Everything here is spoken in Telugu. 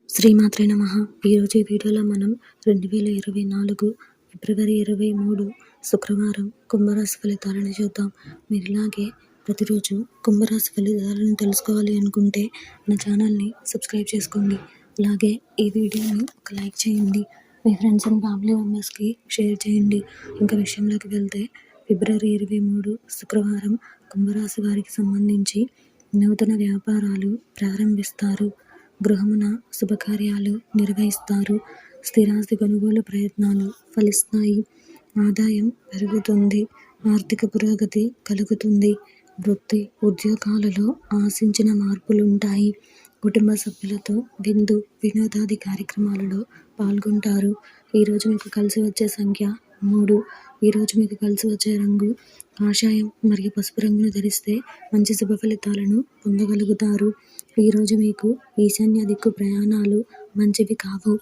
శ్రీమాత్రే నమః. ఈరోజు ఈ వీడియోలో మనం 2024 ఫిబ్రవరి 23 శుక్రవారం కుంభరాశి ఫలితాలను చూద్దాం. మీరు ఇలాగే ప్రతిరోజు కుంభరాశి ఫలితాలను తెలుసుకోవాలి అనుకుంటే నా ఛానల్ని సబ్స్క్రైబ్ చేసుకోండి. అలాగే ఈ వీడియోని ఒక లైక్ చేయండి. మీ ఫ్రెండ్స్ అండ్ ఫ్యామిలీ మెంబర్స్కి షేర్ చేయండి. ఇంకా విషయంలోకి వెళ్తే ఫిబ్రవరి 23 శుక్రవారం కుంభరాశి వారికి సంబంధించి నూతన వ్యాపారాలు ప్రారంభిస్తారు. గృహమున శుభకార్యాలు నిర్వహిస్తారు. స్థిరాస్తి కొనుగోలు ప్రయత్నాలు ఫలిస్తాయి. ఆదాయం పెరుగుతుంది. ఆర్థిక పురోగతి కలుగుతుంది. వృత్తి ఉద్యోగాలలో ఆశించిన మార్పులుంటాయి. కుటుంబ సభ్యులతో విందు వినోదాది కార్యక్రమాలలో పాల్గొంటారు. ఈరోజు మీకు కలిసి వచ్చే సంఖ్య 3. ఈరోజు మీకు కలిసి వచ్చే రంగు కాషాయం మరియు పసుపు రంగును ధరిస్తే మంచి శుభ ఫలితాలను పొందగలుగుతారు. ఈరోజు మీకు ఈశాన్య దిక్కు ప్రయాణాలు మంచివి కావు.